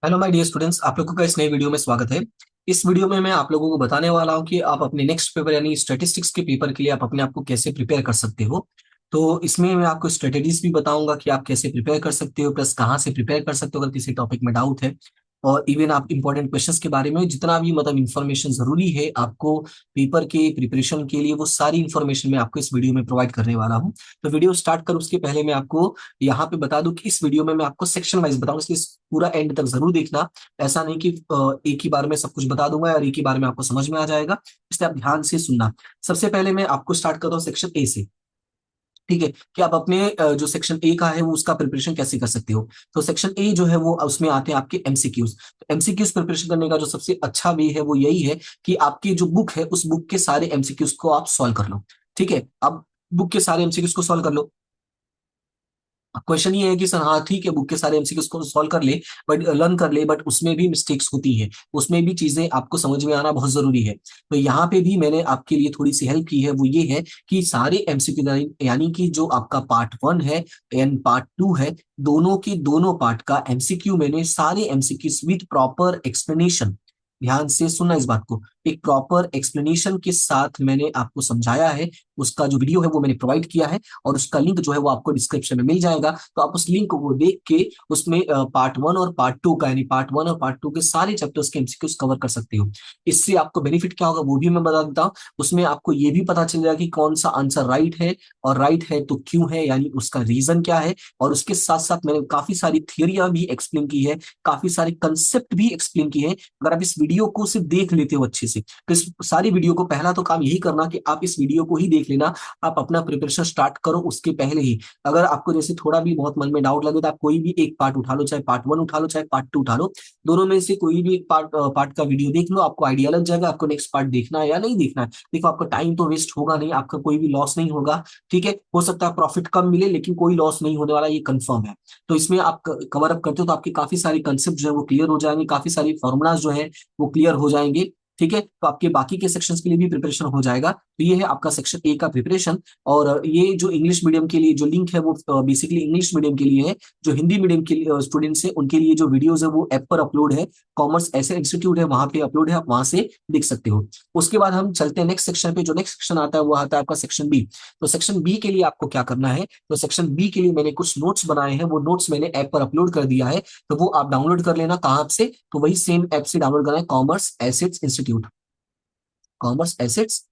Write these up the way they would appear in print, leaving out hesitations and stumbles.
Hello my dear students, आप लोगों का इस नए वीडियो में स्वागत है। इस वीडियो में मैं आप लोगों को बताने वाला हूं कि आप अपने नेक्स्ट पेपर यानी स्टैटिस्टिक्स के पेपर के लिए आप अपने आप को कैसे प्रिपेयर कर सकते हो। तो इसमें मैं आपको स्ट्रेटेजीज भी बताऊंगा कि आप कैसे प्रिपेयर कर सकते हो, प्लस कहाँ से प्रिपेयर कर सकते हो अगर किसी टॉपिक में डाउट है। और इवन आप इंपॉर्टेंट क्वेश्चंस के बारे में जितना भी मतलब इंफॉर्मेशन जरूरी है आपको पेपर के प्रिपरेशन के लिए, वो सारी इंफॉर्मेशन मैं आपको इस वीडियो में प्रोवाइड करने वाला हूँ। तो वीडियो स्टार्ट कर उसके पहले मैं आपको यहाँ पे बता दूं कि इस वीडियो में मैं आपको सेक्शन वाइज बताऊंगा, इसलिए पूरा एंड तक जरूर देखना। ऐसा नहीं कि एक ही बार में सब कुछ बता दूंगा और एक ही बार में आपको समझ में आ जाएगा, इसलिए आप ध्यान से सुनना। सबसे पहले मैं आपको स्टार्ट करता हूँ सेक्शन ए से। ठीक है, कि आप अपने जो सेक्शन ए का है वो उसका प्रिपरेशन कैसे कर सकते हो। तो सेक्शन ए जो है वो उसमें आते हैं आपके एमसीक्यूज। तो एमसीक्यूज प्रिपरेशन करने का जो सबसे अच्छा वे है वो यही है कि आपकी जो बुक है उस बुक के सारे एमसीक्यूज को आप सॉल्व कर लो। ठीक है, अब बुक के सारे एमसीक्यूज को सॉल्व कर लो। क्वेश्चन ये है कि सर हाँ ठीक है, बुक के सारे एमसीक्यूज को सॉल्व कर ले, बट लर्न कर ले, बट उसमें भी मिस्टेक्स होती है, उसमें भी चीजें आपको समझ में आना बहुत जरूरी है। तो यहाँ पे भी मैंने आपके लिए थोड़ी सी हेल्प की है, वो ये है कि सारे एमसीक्यू यानी कि जो आपका पार्ट वन है एंड पार्ट टू है, दोनों के दोनों पार्ट का एमसीक्यू मैंने सारे एमसीक्यूज विद प्रॉपर एक्सप्लेनेशन, ध्यान से सुनना इस बात को, एक प्रॉपर एक्सप्लेनेशन के साथ मैंने आपको समझाया है। उसका जो वीडियो है वो मैंने प्रोवाइड किया है और उसका लिंक जो है वो आपको डिस्क्रिप्शन में मिल जाएगा। तो आप उस लिंक को देख के उसमें पार्ट वन और पार्ट टू का यानी पार्ट वन और पार्ट टू के सारे चैप्टर्स के एमसीक्यूज कवर कर सकते हो। इससे आपको बेनिफिट क्या होगा वो भी मैं बता देता हूँ। उसमें आपको ये भी पता चल जाएगा कि कौन सा आंसर राइट है, और राइट है तो क्यों है, यानी उसका रीजन क्या है। और उसके साथ साथ मैंने काफी सारी थियरियां भी एक्सप्लेन की है, काफी सारे कंसेप्ट भी एक्सप्लेन किए हैं। अगर आप इस वीडियो को सिर्फ देख लेते हो अच्छे से, तो इस सारी वीडियो को पहला तो काम यही करना कि आप इस वीडियो को ही देख लेना। आप अपना प्रिपरेशन स्टार्ट करो उसके पहले ही। अगर आपको जैसे थोड़ा भी बहुत मन में डाउट लगे तो आप कोई भी एक पार्ट उठा लो, चाहे पार्ट वन उठा लो चाहे पार्ट टू उठा लो, दोनों में से कोई भी एक पार्ट का वीडियो देख लो, आपको आइडिया लग जाएगा आपको नेक्स्ट पार्ट देखना है या नहीं देखना है। देखो, आपका टाइम तो वेस्ट होगा नहीं, आपका कोई भी लॉस नहीं होगा। ठीक है, हो सकता है प्रॉफिट कम मिले लेकिन कोई लॉस नहीं होने वाला, ये कंफर्म है। तो इसमें आप कवर अप करते हो तो आपके काफी सारे कंसेप्ट जो है वो क्लियर हो जाएंगे, काफी सारी फॉर्मुलाज जो है वो क्लियर हो जाएंगे। ठीक है, तो आपके बाकी के सेक्शंस के लिए भी प्रिपरेशन हो जाएगा। तो ये है आपका सेक्शन ए का प्रिपरेशन। और ये जो इंग्लिश मीडियम के लिए जो लिंक है वो बेसिकली इंग्लिश मीडियम के लिए है। जो हिंदी मीडियम के स्टूडेंट्स हैं उनके लिए जो वीडियोस है वो ऐप पर अपलोड है, कॉमर्स ऐसे इंस्टीट्यूट है वहां पे अपलोड है, आप वहां से देख सकते हो। उसके बाद हम चलते हैं नेक्स्ट सेक्शन पे। जो नेक्स्ट सेक्शन आता है वो आता है आपका सेक्शन बी। तो सेक्शन बी के लिए आपको क्या करना है, तो सेक्शन बी के लिए मैंने कुछ नोट्स बनाए हैं, वो नोट्स मैंने ऐप पर अपलोड कर दिया है। तो वो आप डाउनलोड कर लेना, कहाँ से, तो वही सेम ऐप से डाउनलोड करना है, commerce assets institute, commerce assets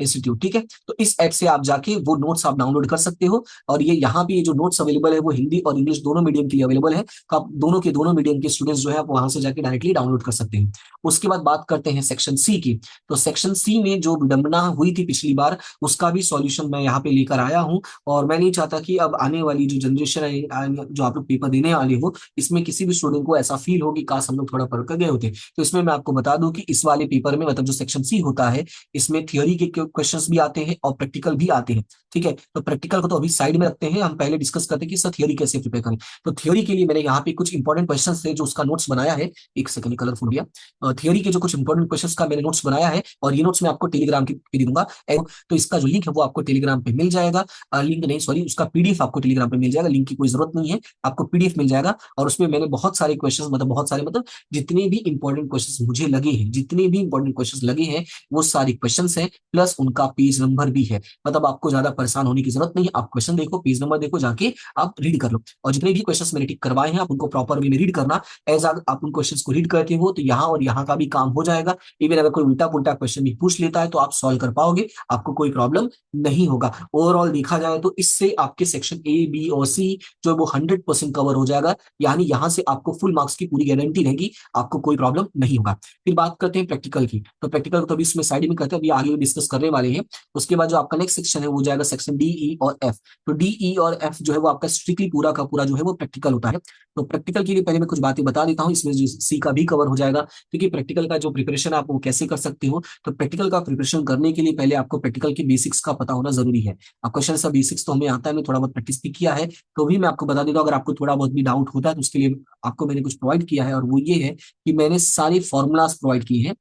institute. ठीक है, तो इस ऐप से आप जाके वो नोट्स आप डाउनलोड कर सकते हो। और ये यहाँ पे ये जो नोट्स अवेलेबल है वो हिंदी और इंग्लिश दोनों मीडियम के लिए अवेलेबल है। तो आप दोनों के दोनों मीडियम के स्टूडेंट्स जो है आप वहां से जाके डायरेक्टली डाउनलोड कर सकते हैं। उसके बाद बात करते हैं सेक्शन सी की। तो सेक्शन सी में जो विडंबना हुई थी पिछली बार, उसका भी सॉल्यूशन मैं यहाँ पे लेकर आया हूँ। और मैं नहीं चाहता कि अब आने वाली जो जनरेशन है, जो आप लोग पेपर देने वाले हो, इसमें किसी भी स्टूडेंट को ऐसा फील हो कि काश हम लोग थोड़ा पढ़ कर गए होते। तो इसमें मैं आपको बता दूं कि इस वाले पेपर में मतलब जो सेक्शन सी होता है, इसमें थियोरी के क्वेश्चंस भी आते हैं और प्रैक्टिकल भी आते हैं। ठीक है, तो प्रैक्टिकल को तो अभी साइड में रखते हैं, हम पहले डिस्कस करते हैं कि सर थियोरी कैसे प्रिपेयर करें। तो थियोरी के लिए मैंने यहाँ पे कुछ इंपॉर्टेंट क्वेश्चन थे जो उसका नोट्स बनाया है। एक सेकंड, कलरफुल गया। थियोरी के जो कुछ इंपॉर्टेंट क्वेश्चंस का मैंने नोट्स बनाया है और ये नोट्स मैं आपको टेलीग्राम पे दे दूंगा। तो इसका जो लिंक है वो आपको टेलीग्राम पे मिल जाएगा। लिंक नहीं, सॉरी, उसका पीडीएफ आपको टेलीग्राम पे मिल जाएगा, लिंक की कोई जरूरत नहीं है, आपको पीडीएफ मिल जाएगा। और उसमें मैंने बहुत सारे क्वेश्चन, मतलब बहुत सारे मतलब जितने भी इंपॉर्टेंट क्वेश्चन मुझे लगे हैं, जितने भी इंपॉर्टेंट क्वेश्चन लगे हैं वो सारे क्वेश्चन है, प्लस उनका पेज नंबर भी है। मतलब आपको ज्यादा परेशान होने की जरूरत नहीं है, आप क्वेश्चन देखो, पेज नंबर देखो, जाके आप रीड कर लो। और जितने भी क्वेश्चन मैंने टिक करवाए हैं आप उनको प्रॉपर वे में रीड करना। एज आप उन क्वेश्चन को रीड करते हो तो यहाँ और यहाँ का भी काम हो जाएगा। इवन अगर कोई उल्टा पुल्टा क्वेश्चन भी पूछ लेता है तो आप सॉल्व कर पाओगे, आपको कोई प्रॉब्लम नहीं होगा। ओवरऑल देखा जाए तो इससे आपके सेक्शन ए बी और सी जो वो 100% कवर हो जाएगा। यानी यहाँ से आपको फुल मार्क्स की पूरी गारंटी रहेगी, आपको कोई प्रॉब्लम नहीं होगा। फिर बात करते हैं प्रैक्टिकल की। तो प्रैक्टिकल तो अभी इसमें साइड में करते हैं, अभी आगे डिस्कस करने वाले हैं। उसके बाद जो आपका नेक्स्ट सेक्शन है वो जाएगा सेक्शन डी ई और एफ। तो डी ई और एफ जो है वो आपका स्ट्रिक्टली पूरा का पूरा जो है वो प्रैक्टिकल होता है। तो प्रैक्टिकल के लिए पहले मैं कुछ बातें बता देता हूँ, इसमें सी का भी कवर हो जाएगा, क्योंकि प्रैक्टिकल का जो प्रिपरेशन आप वो कैसे कर सकते हो। तो प्रैक्टिकल का प्रिपरेशन करने के लिए पहले आपको प्रैक्टिकल के बेसिक्स का पता होना जरूरी है। अब क्वेश्चन सा बेसिक्स तो हमें आता है, मैं थोड़ा बहुत प्रैक्टिस भी किया है, तो भी मैं आपको बता देता हूँ। अगर आपको थोड़ा बहुत भी डाउट होता है तो उसके लिए आपको मैंने कुछ प्रोवाइड किया है, और वो ये है कि मैंने सारे फॉर्मूलाज प्रोवाइड किए हैं।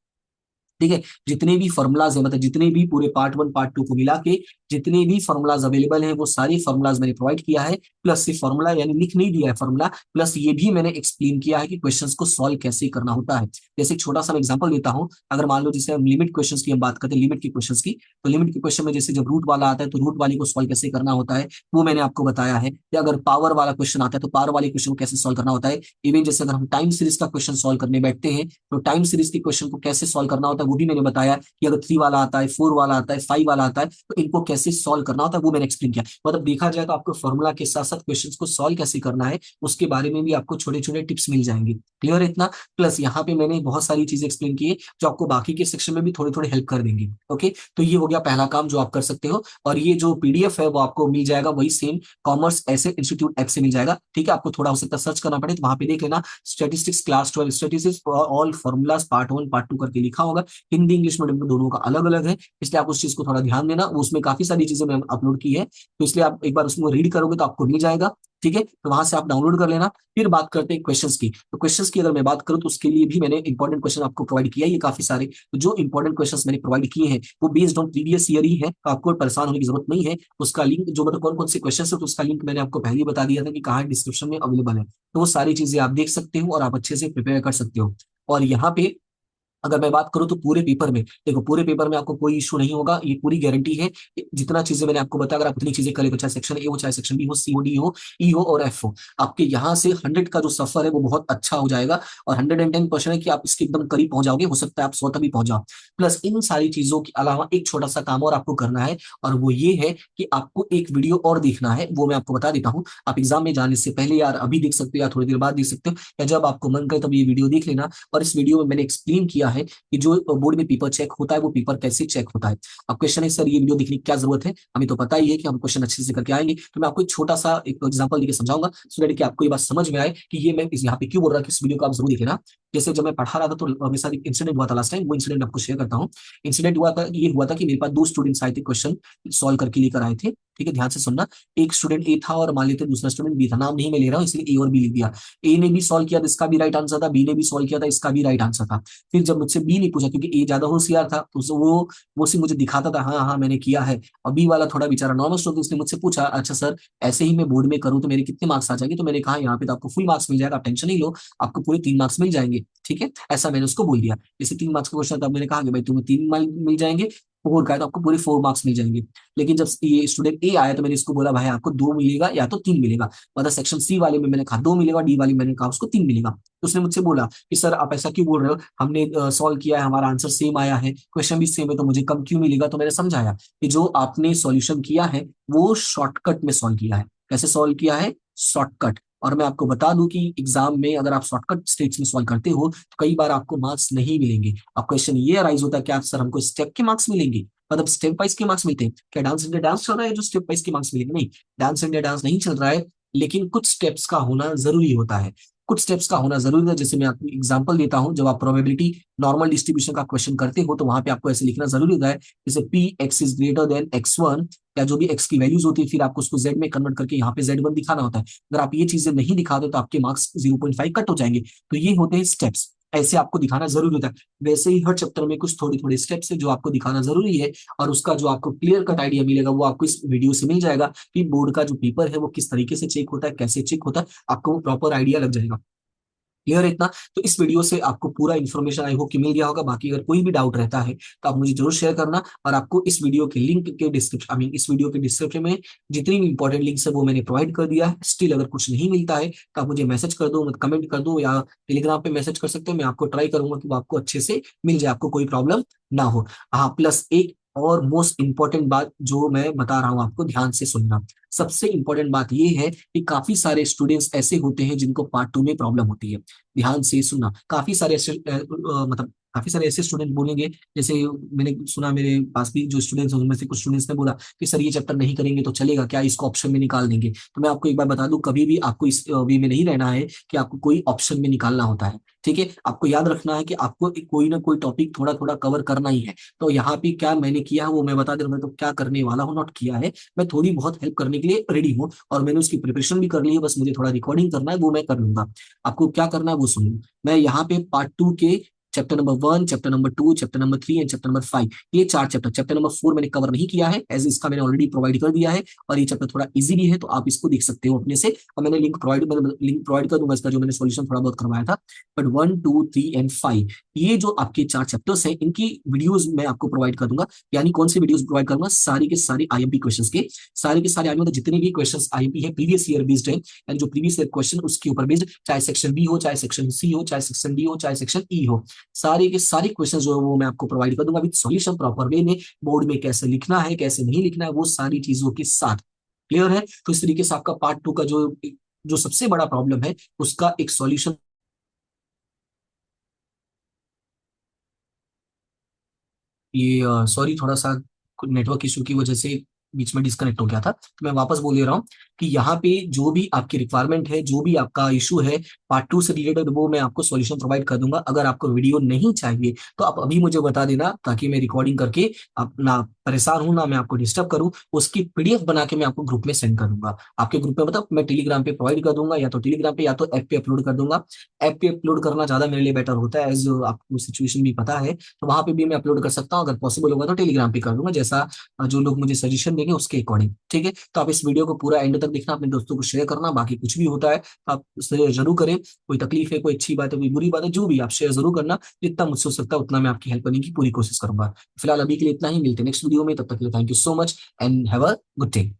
ठीक है। जितने भी फॉर्मुलाज है, मतलब जितने भी पूरे पार्ट 1 पार्ट 2 को मिला के जितने भी फॉर्मुलाज अवेलेबल हैं वो सारे फॉर्मुलाज मैंने प्रोवाइड किया है। प्लस सिर्फ फॉर्मुला यानी लिख नहीं दिया है फॉर्मुला, प्लस ये भी मैंने एक्सप्लेन किया है कि क्वेश्चंस को सॉल्व कैसे करना होता है। जैसे एक छोटा सा एग्जांपल देता हूं, अगर मान लो जैसे हम लिमिट क्वेश्चंस की हम बात करते हैं, लिमिट के क्वेश्चंस की, तो लिमिट के क्वेश्चन में जैसे जब रूट वाला आता है तो रूट वाली को सॉल्व कैसे करना होता है वो मैंने आपको बताया है। या अगर पावर वाला क्वेश्चन आता है तो पावर वाले क्वेश्चन को कैसे सॉल्व करना होता है। इवन जैसे अगर हम टाइम सीरीज का क्वेश्चन सॉल्व करने बैठते हैं तो टाइम सीरीज के क्वेश्चन को कैसे सॉल्व करना होता है वो भी मैंने बताया कि अगर 3 वाला आता है, 4 वाला आता है, 5 वाला आता है तो इनको कैसे सॉल्व करना होता है वो मैंने एक्सप्लेन किया। मतलब देखा जाए तो आपको फॉर्मूला के साथ साथ क्वेश्चंस को सॉल्व कैसे करना है उसके बारे में भी आपको छोटे छोटे टिप्स मिल जाएंगे। क्लियर है इतना। प्लस यहाँ पे मैंने बहुत सारी चीजें एक्सप्लेन की है जो आपको बाकी के सेक्शन में भी थोड़े थोड़े हेल्प कर देंगे। ओके, तो ये हो गया पहला काम जो आप कर सकते हो। और ये जो पीडीएफ है वो आपको मिल जाएगा वही सेम कॉमर्स ऐसे इंस्टीट्यूट ऐप से मिल जाएगा। ठीक है, आपको थोड़ा हो सकता है सर्च करना पड़े तो वहां पे देख लेना, statistics class 12 statistics all formulas part 1 part 2 करके लिखा होगा। हिंदी इंग्लिश मीडियम में दोनों का अलग अलग है, इसलिए आप उस चीज को थोड़ा ध्यान देना। उसमें काफी सारी चीजें मैंने अपलोड की है, तो इसलिए आप एक बार उसको रीड करोगे तो आपको मिल जाएगा। ठीक है, तो वहां से आप डाउनलोड कर लेना। फिर बात करते हैं क्वेश्चंस की। तो क्वेश्चंस की अगर मैं बात करूं तो उसके लिए भी मैंने इंपॉर्टेंट क्वेश्चन आपको प्रोवाइड किया है, ये काफी सारे। तो जो इंपॉर्टेंट क्वेश्चंस मैंने प्रोवाइड किए हैं वो बेस्ड ऑन प्रीवियस ईयर ही है, तो आपको परेशान होने की जरूरत नहीं है। उसका लिंक जो मतलब कौन कौन से क्वेश्चन है तो उसका लिंक मैंने आपको पहले ही बता दिया था कि कहाँ डिस्क्रिप्शन में अवेलेबल है। तो वो सारी चीजें आप देख सकते हो और आप अच्छे से प्रिपेयर कर सकते हो। और यहाँ पे अगर मैं बात करूं तो पूरे पेपर में देखो, पूरे पेपर में आपको कोई इशू नहीं होगा, ये पूरी गारंटी है। जितना चीजें मैंने आपको बताया अगर आप उतनी चीजें करें तो चाहे सेक्शन ए हो, चाहे सेक्शन बी हो, सी हो, डी हो, ई हो और एफ हो, आपके यहाँ से 100 का जो सफर है वो बहुत अच्छा हो जाएगा। और 110% है कि आप इसके एकदम करीब पहुंच जाओगे, हो सकता है आप 100 तक भी पहुंच जाओ। प्लस इन सारी चीजों के अलावा एक छोटा सा काम और आपको करना है, और वो ये है कि आपको एक वीडियो और देखना है। वो मैं आपको बता देता हूँ, आप एग्जाम में जाने से पहले यार अभी देख सकते हो या थोड़ी देर बाद देख सकते हो, या जब आपको मन करे तब ये वीडियो देख लेना। और इस वीडियो में मैंने एक्सप्लेन किया है कि जो बोर्ड में पेपर चेक होता है वो पेपर कैसे चेक होता है। अब क्वेश्चन है सर ये वीडियो देखने की क्या जरूरत है, हमें तो पता ही है कि हम क्वेश्चन अच्छे से करके आएंगे। तो मैं आपको एक छोटा सा एक एग्जांपल देके समझाऊंगा सो दैट कि आपको ये बात समझ में आए कि ये मैं यहाँ पे क्यों बोल रहा कि इस वीडियो को आप जरूर देखेना। जैसे जब मैं पढ़ा रहा था तो मेरे साथ एक इंसिडेंट हुआ था लास्ट टाइम, वो इंसिडेंट आपको शेयर करता हूँ। इंसिडेंट हुआ था, ये हुआ था कि मेरे पास 2 स्टूडेंट्स आए थे, क्वेश्चन सॉल्व करके लेकर आए थे। ठीक है, ध्यान से सुनना। एक स्टूडेंट ए था और मान लेते दूसरा स्टूडेंट बी था, नाम नहीं मैं ले रहा हूँ इसलिए ए और बी लिख दिया। ए ने भी सॉल्व किया था, इसका भी राइट आंसर था, बी ने भी सॉल्व किया था, इसका भी राइट आंसर था। फिर जब मुझसे बी ने पूछा, क्योंकि ए ज्यादा होशियार था तो वो सिर्फ मुझे दिखाता था हाँ हाँ मैंने किया है। और बी वाला थोड़ा बेचारा नॉर्मल स्टूडेंट, उसने मुझसे पूछा अच्छा सर ऐसे ही मैं बोर्ड में करूँ तो मेरे कितने मार्क्स आ जाएंगे। तो मैंने कहा यहाँ पे तो आपको फुल मार्क्स मिल जाएगा, आप टेंशन नहीं लो, आपको पूरे 3 मार्क्स मिल जाएंगे। ठीक है, ऐसा मैंने उसको बोल दिया। जैसे 3 मार्क्स का क्वेश्चन था, मैंने कहा कि भाई तुम्हें 3 मार्क्स मिल जाएंगे, 4 का है तो आपको पूरे 4 मार्क्स मिल जाएंगे। लेकिन जब ये स्टूडेंट ए आया तो मैंने इसको बोला भाई आपको 2 मिलेगा या तो 3 मिलेगा। मतलब सेक्शन सी वाले में मैंने कहा 2 मिलेगा, डी वाले में मैंने कहा उसको 3 मिलेगा। तो उसने मुझसे बोला कि सर आप ऐसा क्यों बोल रहे हो, हमने सॉल्व किया है, हमारा आंसर सेम आया है, क्वेश्चन भी सेम है, तो मुझे कम क्यों मिलेगा। तो मैंने समझाया कि जो आपने सॉल्यूशन किया है वो शॉर्टकट में सॉल्व किया है। कैसे सॉल्व किया है, शॉर्टकट। और मैं आपको बता दूं कि एग्जाम में अगर आप शॉर्टकट स्टेप्स में सॉल्व करते हो तो कई बार आपको मार्क्स नहीं मिलेंगे। अब क्वेश्चन ये अराइज होता है कि आप सर हमको स्टेप के मार्क्स मिलेंगे, मतलब स्टेप वाइज के मार्क्स मिलते हैं क्या, डांस इंडिया डांस चल रहा है जो स्टेप वाइज के मार्क्स मिलेंगे, नहीं, डांस इंडिया डांस नहीं चल रहा है। लेकिन कुछ स्टेप्स का होना जरूरी होता है, कुछ स्टेप्स का होना जरूरी है। जैसे मैं आपको एग्जांपल देता हूं, जब आप प्रोबेबिलिटी नॉर्मल डिस्ट्रीब्यूशन का क्वेश्चन करते हो तो वहां पे आपको ऐसे लिखना जरूरी होता है, जैसे P x is greater than x1, या जो भी एक्स की वैल्यूज होती है फिर आपको उसको जेड में कन्वर्ट करके यहाँ पे Z1 दिखाना होता है। अगर आप ये चीजें नहीं दिखाते तो आपके मार्क्स 0.5 कट हो जाएंगे। तो ये होते हैं स्टेप्स, ऐसे आपको दिखाना जरूरी होता है। वैसे ही हर चैप्टर में कुछ थोड़ी थोड़ी स्टेप्स है जो आपको दिखाना जरूरी है, और उसका जो आपको क्लियर कट आइडिया मिलेगा वो आपको इस वीडियो से मिल जाएगा कि बोर्ड का जो पेपर है वो किस तरीके से चेक होता है, कैसे चेक होता है, आपको प्रॉपर आइडिया लग जाएगा। क्लियर है इतना। तो इस वीडियो से आपको पूरा इन्फॉर्मेशन आई होप कि मिल गया होगा। बाकी अगर कोई भी डाउट रहता है तो आप मुझे जरूर शेयर करना, और आपको इस वीडियो के लिंक के डिस्क्रिप्शन, इस वीडियो के डिस्क्रिप्शन में जितनी भी इंपॉर्टेंट लिंक्स है वो मैंने प्रोवाइड कर दिया है। स्टिल अगर कुछ नहीं मिलता है तो आप मुझे मैसेज कर दो, मत कमेंट कर दो, या टेलीग्राम पे मैसेज कर सकते हो। मैं आपको ट्राई करूंगा कि वो आपको अच्छे से मिल जाए, आपको कोई प्रॉब्लम ना हो। हाँ, प्लस एक और मोस्ट इंपॉर्टेंट बात जो मैं बता रहा हूँ आपको, ध्यान से सुनना। सबसे इंपॉर्टेंट बात ये है कि काफी सारे स्टूडेंट्स ऐसे होते हैं जिनको पार्ट 2 में प्रॉब्लम होती है। ध्यान से सुनना, काफी सारे ऐसे मतलब काफी सारे ऐसे स्टूडेंट बोलेंगे, जैसे मैंने सुना मेरे पास भी जो स्टूडेंट्स हैं उनमें से कुछ स्टूडेंट्स ने बोला कि सर ये चैप्टर नहीं करेंगे तो चलेगा क्या, इसको ऑप्शन में निकाल देंगे। तो मैं आपको एक बार बता दूं, कभी भी आपको इस वे में नहीं रहना है कि आपको कोई ऑप्शन में निकालना होता है। ठीक है, आपको याद रखना है कि आपको कोई ना कोई टॉपिक थोड़ा थोड़ा कवर करना ही है। तो यहाँ पे क्या मैंने किया है वो मैं बता दे रहा हूँ, मैं तो क्या करने वाला हूँ, नोट किया है। मैं थोड़ी बहुत हेल्प करने के लिए रेडी हूँ, और मैंने उसकी प्रिपरेशन भी कर ली है, बस मुझे थोड़ा रिकॉर्डिंग करना है वो मैं कर लूंगा। आपको क्या करना है वो सुनिए। मैं यहाँ पे पार्ट 2 के chapter number 1, chapter number 2, chapter number 3 and chapter number 5। ये 4 चैप्टर, चैप्टर नंबर 4 मैंने कवर नहीं किया है, एज इसका मैंने ऑलरेडी प्रोवाइड कर दिया है, और ये चैप्टर थोड़ा इजी भी है, तो आप इसको देख सकते हो अपने से। और मैंने लिंक प्रोवाइड कर दूंगा इसका, जो मैंने सॉल्यूशन थोड़ा बहुत करवाया था। बट 1, 2, 3 एंड 5, ये जो आपके 4 चैप्टर्स हैं, इनकी वीडियोज मैं आपको प्रोवाइड कर दूंगा। यानी कौन सी वीडियोज प्रोवाइड करूंगा? सारी के सारे आईएमपी क्वेश्चंस के, सारे के सारे आईएमपी, मतलब जितने भी क्वेश्चंस आईएमपी है प्रीवियस ईयर बेस्ड है, यानी जो प्रीवियस ईयर क्वेश्चन उसके ऊपर बेस्ड, चाहे सेक्शन बी हो, चाहे सेक्शन सी हो, चाहे सेक्शन डी हो, चाहे सेक्शन ई हो, सारे के सारे क्वेश्चन जो है वो मैं आपको प्रोवाइड कर दूंगा विद सॉल्यूशन प्रॉपर वे में, बोर्ड में कैसे लिखना है कैसे नहीं लिखना है, वो सारी चीजों के साथ। क्लियर है? तो इस तरीके से आपका पार्ट 2 का जो जो सबसे बड़ा प्रॉब्लम है उसका एक सॉल्यूशन। ये सॉरी, थोड़ा सा नेटवर्क इशू की वजह से बीच में डिस्कनेक्ट हो गया था, तो मैं वापस बोल दे रहा हूँ कि यहाँ पे जो भी आपकी रिक्वायरमेंट है, जो भी आपका इशू है पार्ट 2 से रिलेटेड, वो मैं आपको सॉल्यूशन प्रोवाइड कर दूंगा। अगर आपको वीडियो नहीं चाहिए तो आप अभी मुझे बता देना, ताकि मैं रिकॉर्डिंग करके आप ना परेशान हूं ना मैं आपको डिस्टर्ब करूं, उसकी पीडीएफ बना के मैं आपको ग्रुप में सेंड कर दूंगा। आपके ग्रुप में मतलब मैं टेलीग्राम पे प्रोवाइड कर दूंगा, या तो टेलीग्राम पे या तो ऐप पे अपलोड कर दूंगा। ऐप पे अपलोड करना ज्यादा मेरे लिए बेटर होता है, एज आपको सिचुएशन भी पता है, तो वहां पे भी मैं अपलोड कर सकता हूँ। अगर पॉसिबल होगा तो टेलीग्राम पे कर दूंगा, जैसा जो लोग मुझे सजेशन देंगे उसके अकॉर्डिंग। ठीक है? तो आप इस वीडियो को पूरा एंड तक देखना, अपने दोस्तों को शेयर करना। बाकी कुछ भी होता है तो आप शेयर जरूर करें, कोई तकलीफ है, कोई अच्छी बात है, कोई बुरी बात है, जो भी आप शेयर जरूर करना। जितना मुझसे हो सकता है उतना मैं आपकी हेल्प करने की पूरी कोशिश करूंगा। फिलहाल अभी के लिए इतना ही, मिलते हैं नेक्स्ट वीडियो में, तब तक के लिए thank you so much and have a good day.